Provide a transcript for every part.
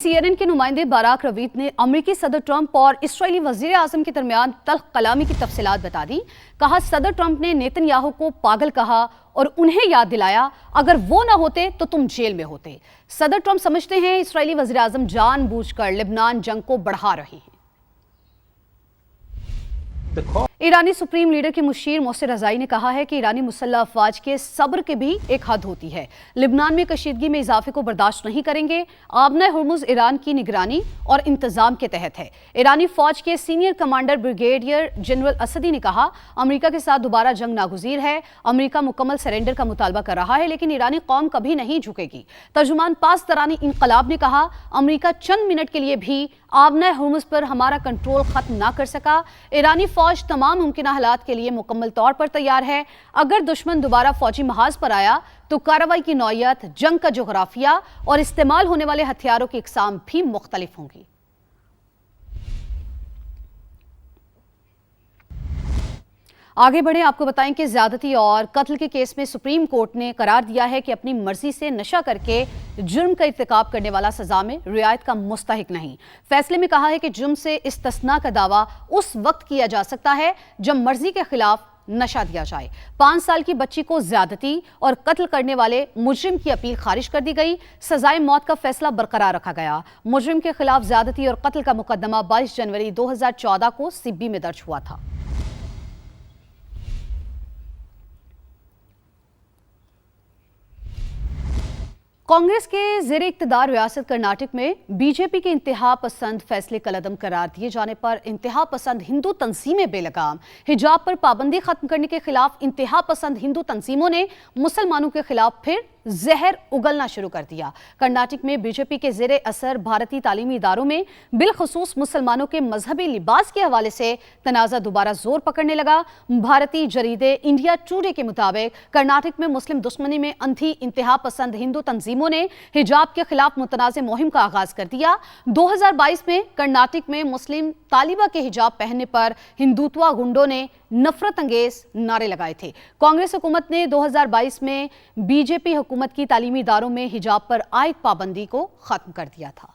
CNN के नुमाइंदे Barak रवीद ने अमेरिकी सदर ट्रंप और इस्राएली वजीर आजम के दरमियान तल्ख कलामी की तफसीलात बता दी। कहा, सदर ट्रंप ने नेतन्याहू को पागल कहा और उन्हें याद दिलाया, अगर वो ना होते तो तुम जेल में होते। सदर ट्रंप समझते हैं इस्राएली वजीर आजम जानबूझकर लिबनान जंग को बढ़ा रहे हैं। ईरानी सुप्रीम लीडर के मुशीर मोहसिन रज़ाई ने कहा है कि ईरानी मुसल्लह अफवाज के सब्र के भी एक हद होती है। लिबनान में कशीदगी में इजाफे को बर्दाश्त नहीं करेंगे। आबना हुर्मुज ईरान की निगरानी और इंतजाम के तहत है। ईरानी फौज के सीनियर कमांडर ब्रिगेडियर जनरल असदी ने कहा, अमेरिका के साथ दोबारा जंग नागुज़ीर है। अमेरिका मुकम्मल सरेंडर का मुतालबा कर रहा है, लेकिन ईरानी कौम कभी नहीं झुकेगी। तर्जुमान पासदरानी इनकलाब ने कहा, अमेरिका चंद मिनट के लिए भी आबना हुर्मुज पर हमारा कंट्रोल खत्म ना कर सका। ईरानी फौज तमाम मुमकिन हालात के लिए मुकम्मल तौर पर तैयार है। अगर दुश्मन दोबारा फौजी महाज पर आया तो कार्रवाई की नौयत, जंग का जोग्राफिया और इस्तेमाल होने वाले हथियारों की इकसाम भी मुख्तलिफ होंगी। आगे बढ़े, आपको बताएं कि ज्यादती और कत्ल के केस में सुप्रीम कोर्ट ने करार दिया है कि अपनी मर्जी से नशा करके जुर्म का इर्तिकाब करने वाला सजा में रियायत का मुस्तहिक नहीं। फैसले में कहा है कि जुर्म से इस्तस्ना का दावा उस वक्त किया जा सकता है जब मर्जी के खिलाफ नशा दिया जाए। 5 साल की बच्ची को ज्यादती और कत्ल करने वाले मुजरिम की अपील खारिज कर दी गई। सजाए मौत का फैसला बरकरार रखा गया। मुजरिम के खिलाफ ज्यादती और कत्ल का मुकदमा 22 जनवरी 2014 को सिब्बी में दर्ज हुआ था। कांग्रेस के ज़ेरे इक़्तिदार रियासत कर्नाटक में बीजेपी के इंतहा पसंद फैसले कलअदम करार दिए जाने पर इंतहा पसंद हिंदू तंजीमें बेलगाम। हिजाब पर पाबंदी खत्म करने के खिलाफ इंतहा पसंद हिंदू तंजीमों ने मुसलमानों के खिलाफ फिर जहर उगलना शुरू कर दिया। कर्नाटक में बीजेपी के ज़ेरे असर भारतीय तालीमी इदारों में बिलखुसूस मुसलमानों के मजहबी लिबास के हवाले से तनाज़ा दोबारा जोर पकड़ने लगा। भारतीय जरीदे इंडिया टुडे के मुताबिक कर्नाटक में मुस्लिम दुश्मनी में अंधी इंतहा पसंद हिंदू तंजीमों ने हिजाब के खिलाफ मुतनाज़ मुहिम का आगाज कर दिया। 2022 में कर्नाटक में मुस्लिम तालिबा के हिजाब पहनने पर हिंदुत्वा गुंडों ने नफरत अंगेज नारे लगाए थे। कांग्रेस हुकूमत ने 2022 में बीजेपी हुकूमत की तालीमी इदारों में हिजाब पर आयद पाबंदी को खत्म कर दिया था।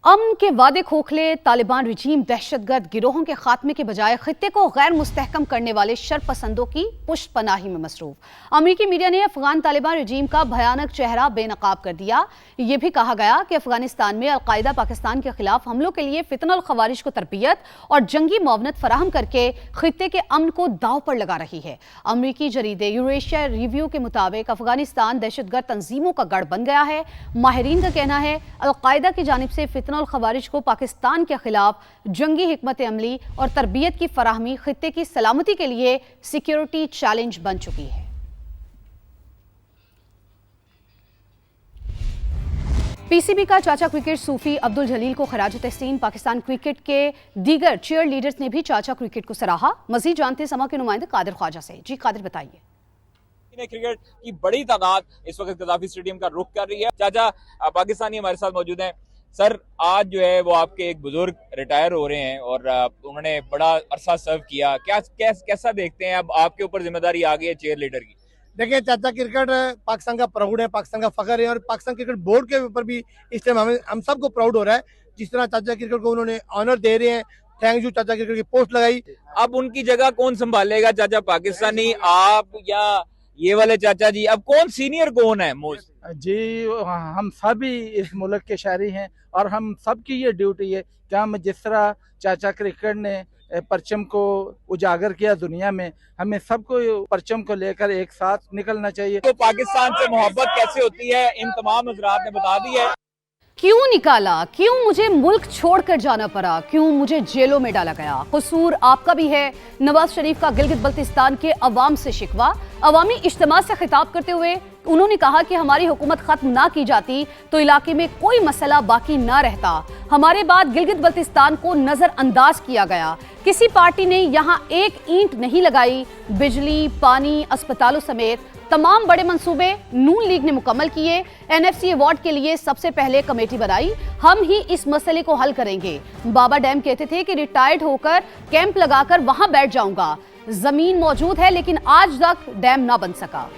अमन के वादे खोखले तालिबान रजीम दहशतगर्द गिरोहों के खात्मे के बजाय खित्ते को गैर मुस्तहकम करने वाले शरपसंदों की पुष्ट पनाही में मसरूफ। अमेरिकी मीडिया ने अफगान तालिबान रजीम का भयानक चेहरा बेनकाब कर दिया। यह भी कहा गया कि अफगानिस्तान में अलकायदा पाकिस्तान के खिलाफ हमलों के लिए फितनल खवारिज को तरबियत और जंगी मुआवनत फराहम करके खित्ते के अमन को दाव पर लगा रही है। अमेरिकी जरीदे यूरेशिया रिव्यू के मुताबिक अफगानिस्तान दहशतगर्द तंजीमों का गढ़ बन गया है। माहिरीन का कहना है अलकायदा की जानिब से फितनल खवारिज को पाकिस्तान के खिलाफ जंगी हिकमत अमली और तरबियत की फराहमी खित्ते की सलामती के लिए सिक्योरिटी चैलेंज बन चुकी है। पीसीबी का चाचा क्रिकेट सूफी अब्दुल जलील को खराज तहसीन। पाकिस्तान क्रिकेट के दीगर चीयर लीडर्स ने भी चाचा क्रिकेट को सराहा। मजीद जानते समा के नुमाइंदे कादिर ख्वाजा से। जी कादिर, बताइए। क्रिकेट की बड़ी तादाद इस वक्त गद्दाफी स्टेडियम का रुख कर रही है। चाचा पाकिस्तानी हमारे साथ मौजूद हैं। सर, आज जो है वो आपके एक बुजुर्ग रिटायर हो रहे हैं और उन्होंने बड़ा अरसा सर्व किया। कैसा देखते हैं अब आपके ऊपर जिम्मेदारी आ गई है चेयर लीडर की? देखिए, चाचा क्रिकेट पाकिस्तान का प्राउड है, पाकिस्तान का फखर है और पाकिस्तान क्रिकेट बोर्ड के ऊपर भी इस टाइम हम सबको प्राउड हो रहा है जिस तरह चाचा क्रिकेट को उन्होंने ऑनर दे रहे हैं। थैंक यू चाचा क्रिकेट की पोस्ट लगाई। अब उनकी जगह कौन संभालेगा चाचा? पाकिस्तानी, आप या ये वाले चाचा जी? अब कौन सीनियर कौन है मोस्ट? जी, हम सभी इस मुल्क के शहरी हैं और हम सब की ये ड्यूटी है कि हम जिस तरह चाचा क्रिकेट ने परचम को उजागर किया दुनिया में, हमें सबको परचम को लेकर एक साथ निकलना चाहिए। तो पाकिस्तान से मोहब्बत कैसे होती है इन तमाम हजरात ने बता दी है। क्यों निकाला, क्यों मुझे मुल्क छोड़कर जाना पड़ा, क्यों मुझे जेलों में डाला गया, कसूर आपका भी है। नवाज शरीफ का गिलगित बल्तिस्तान के अवाम से शिकवा। अवामी इज्तिमा से खिताब करते हुए उन्होंने कहा कि हमारी हुकूमत खत्म ना की जाती तो इलाके में कोई मसला बाकी ना रहता। हमारे बाद गिलगित बल्तिस्तान को नजरअंदाज किया गया। किसी पार्टी ने यहाँ एक ईंट नहीं लगाई। बिजली, पानी, अस्पतालों समेत तमाम बड़े मंसूबे नून लीग ने मुकम्मल किए। एनएफसी अवार्ड के लिए सबसे पहले कमेटी बनाई। हम ही इस मसले को हल करेंगे। बाबा डैम कहते थे कि रिटायर्ड होकर कैंप लगाकर वहां बैठ जाऊंगा। जमीन मौजूद है लेकिन आज तक डैम ना बन सका।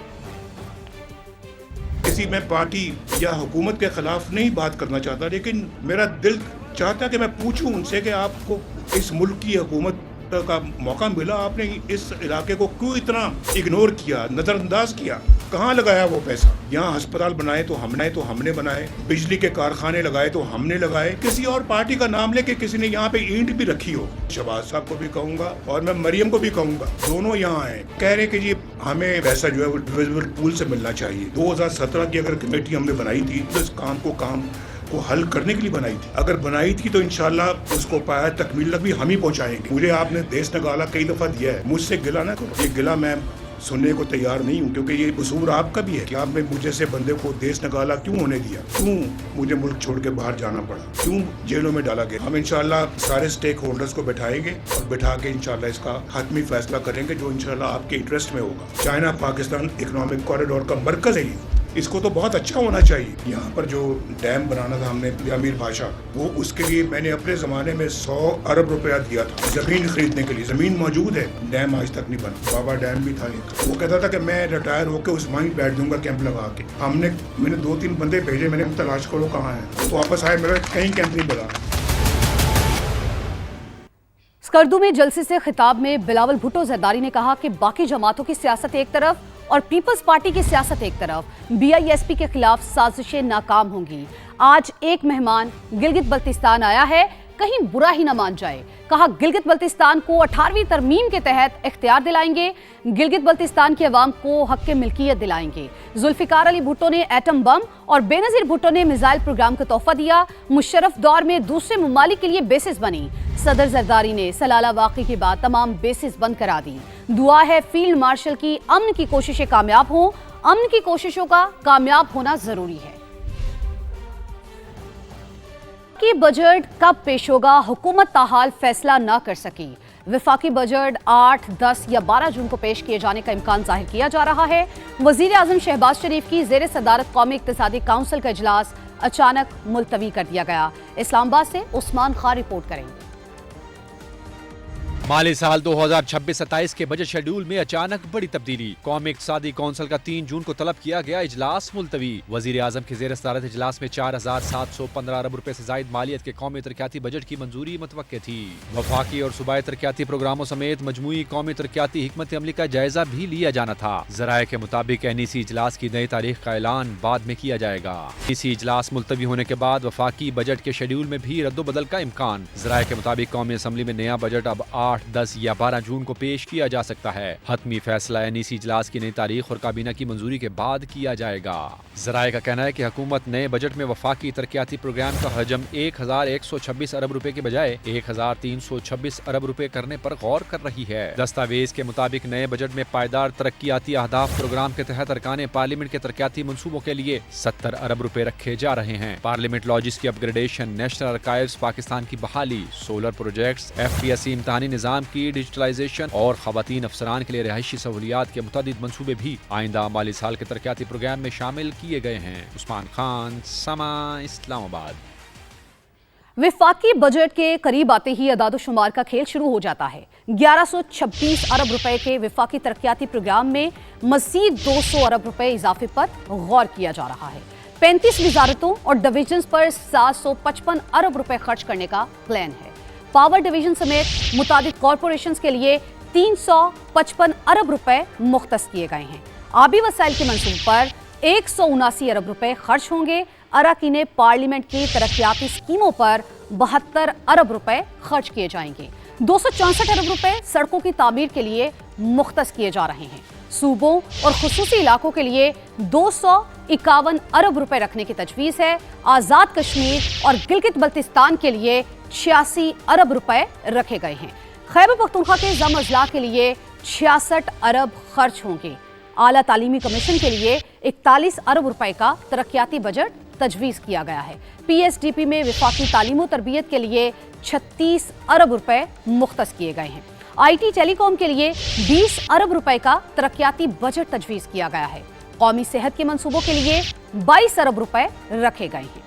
किसी मैं पार्टी या हुकूमत के खिलाफ नहीं बात करना चाहता, लेकिन मेरा दिल चाहता कि मैं पूछूं उनसे कि आपको इस मुल्क की हुकूमत का मौका मिला, आपने इस इलाके को क्यों इतना इग्नोर किया, नज़रअंदाज किया, कहाँ लगाया वो पैसा? यहाँ अस्पताल बनाए तो हमने बनाए, बिजली के कारखाने लगाए तो हमने लगाए, किसी और पार्टी का नाम लेके किसी ने यहाँ पे ईंट भी रखी हो। शहबाज साहब को भी कहूँगा और मैं मरियम को भी कहूँगा, दोनों यहाँ आए, कह रहे कि जी हमें पैसा जो है वो डिविजिबल पूल से मिलना चाहिए। 2017 की अगर कमेटी हमने बनाई थी तो इस काम को हल करने के लिए बनाई थी, अगर बनाई थी तो इंशाल्लाह उसको पाया तकमील तक भी हम ही पहुंचाएंगे। मुझे आपने देश नगाला कई दफा दिया है, मुझसे गिला ना करो, ये गिला मैं सुनने को तैयार नहीं हूँ, क्योंकि ये कसूर आपका भी है कि आपने मुझे से बंदे को देश नगाला क्यों होने दिया, क्यों मुझे मुल्क छोड़ के बाहर जाना पड़ा, क्यों जेलों में डाला गया। हम इंशाल्लाह सारे स्टेक होल्डर्स को बैठाएंगे और बैठा के इंशाल्लाह इसका हतमी फैसला करेंगे जो इंशाल्लाह आपके इंटरेस्ट में होगा। चाइना पाकिस्तान इकोनॉमिक कॉरिडोर का मरकज है, इसको तो बहुत अच्छा होना चाहिए। यहाँ पर जो डैम बनाना था हमने अमीर भाषा, वो उसके लिए मैंने अपने ज़माने में 100 अरब रुपया दिया था ज़मीन खरीदने के लिए। ज़मीन मौजूद है, डैम आज तक नहीं बना। बाबा डैम भी था एक, वो कहता था कि मैं रिटायर होकर उस वहीं बैठ दूंगा कैंप लगा के। मैंने 2-3 बंदे भेजे, मैंने तलाश करो कहाँ है, तो वापस आए, मेरा कहीं कैंप नहीं बना। स्कर्दू में जलसे से खिताब में बिलावल भुट्टो जरदारी ने कहा कि बाकी जमातों की सियासत एक तरफ और पीपल्स पार्टी की सियासत एक तरफ, बीआईएसपी के खिलाफ साजिशें नाकाम होंगी। आज एक मेहमान गिलगित बल्तिस्तान आया है, कहीं बुरा ही न मान जाए। कहा गिलगित बल्तिस्तान को 18वीं तरमीम के तहत इख्तियार दिलाएंगे, गिलगित बल्तिस्तान के अवाम को हक के मिल्कियत दिलाएंगे। जुल्फिकार अली भुट्टो ने एटम बम और बेनज़ीर भुट्टो ने मिसाइल प्रोग्राम का तोहफा दिया। मुशर्रफ दौर में दूसरे ममालिक के लिए बेसिस बनी। सदर जरदारी ने सलाला वाक़े के बाद तमाम बेसिस बंद करा दी। दुआ है फील्ड मार्शल की अमन की कोशिशें कामयाब हों। अमन की कोशिशों का कामयाब होना जरूरी है। कि बजट कब पेश होगा, हुकूमत ताहाल फैसला न कर सकी। वफाकी बजट 8, 10 या 12 जून को पेश किए जाने का इम्कान जाहिर किया जा रहा है। वजीर आजम शहबाज शरीफ की जेर सदारत कौमी इक्तिसादी काउंसिल का इजलास अचानक मुलतवी कर दिया गया। इस्लामाबाद से उस्मान खान रिपोर्ट करेंगे। माली साल 2026-27 के बजट शेड्यूल में अचानक बड़ी तब्दीली। कौमी इक्तिसादी काउंसिल का 3 जून को तलब किया गया इजलास मुलतवी। वजीर आजम की जेर सदारत इजलास में 4715 अरब रुपए से जायद मालियत के कौमी तरक्याती बजट की मंजूरी मुतवक्के थी। वफाकी और सूबाई तरक्याती प्रोग्रामों समेत मजमूई कौमी तरक्याती हिकमत अमली का जायजा भी लिया जाना था। जराये के मुताबिक एनईसी इजलास की नई तारीख का ऐलान बाद में किया जाएगा। इसी इजलास मुलतवी होने के बाद वफाकी बजट के शेड्यूल में भी रद्दोबदल का इम्कान। जराये के मुताबिक कौमी असम्बली में नया बजट अब 8, 10 या 12 जून को पेश किया जा सकता है। हतमी फैसला एनईसी इजलास की नई तारीख और काबीना की मंजूरी के बाद किया जाएगा। जराये का कहना है कि हुकूमत नए बजट में वफाकी तरक्याती प्रोग्राम का हजम 1126 अरब रुपए के बजाय 1326 अरब रुपए करने पर गौर कर रही है। दस्तावेज के मुताबिक नए बजट में पायदार तरक्याती अहदाफ प्रोग्राम के तहत अरकान पार्लियामेंट के तरक्याती मंसूबों के लिए 70 अरब रुपए रखे जा रहे हैं। पार्लियामेंट लॉजिस की अपग्रेडेशन, नेशनल आर्काइव्स पाकिस्तान की बहाली, सोलर प्रोजेक्ट्स, FPSC इम्तहानी निजाम की डिजिटलाइजेशन और खवातीन अफसरान के लिए रिहायशी सहूलियात के मुतअद्दिद मंसूबे भी आइंदा माली साल के तरक्याती प्रोग्राम में शामिल किए गए हैं। उस्मान खान, समा, इस्लामाबाद। वफाकी बजट के करीब आते ही अदाद-ओ-शुमार का खेल शुरू हो जाता है। 1126 अरब रुपए के वफाकी तरक्याती प्रोग्राम में मजीद 200 अरब रुपए इजाफे पर गौर किया जा रहा है। 35 वजारतों और डिविजन पर 755 अरब रुपए खर्च करने का प्लान है। पावर डिवीजन समेत मुताबिक कॉरपोरेशंस के लिए 355 अरब रुपए मुख्तस किए गए हैं। आबी वसाइल के मंसूबे पर 179 अरब रुपए खर्च होंगे। अरकान पार्लियामेंट की तरक्याती स्कीमों पर 72 अरब रुपए खर्च किए जाएंगे। 264 अरब रुपए सड़कों की तामीर के लिए मुख्तस किए जा रहे हैं। सूबों और खुसूसी इलाकों के लिए 251 अरब रुपए रखने की तजवीज़ है। आज़ाद कश्मीर और गिलगित बल्तिस्तान के लिए 86 अरब रुपए रखे गए हैं। खैबर पख्तूनख्वा के ज़म अजला के लिए 66 अरब खर्च होंगे। आला तालीमी कमीशन के लिए 41 अरब रुपए का तरक्याती बजट तजवीज़ किया गया है। PSDP में वफाकी तालीम और तरबियत के लिए 36 अरब रुपए मुख्तस किए गए हैं। IT टेलीकॉम के लिए 20 अरब रुपए का तरक्याती बजट तजवीज़ किया गया है। कौमी सेहत के मंसूबों के लिए 22 अरब रुपए रखे गए हैं।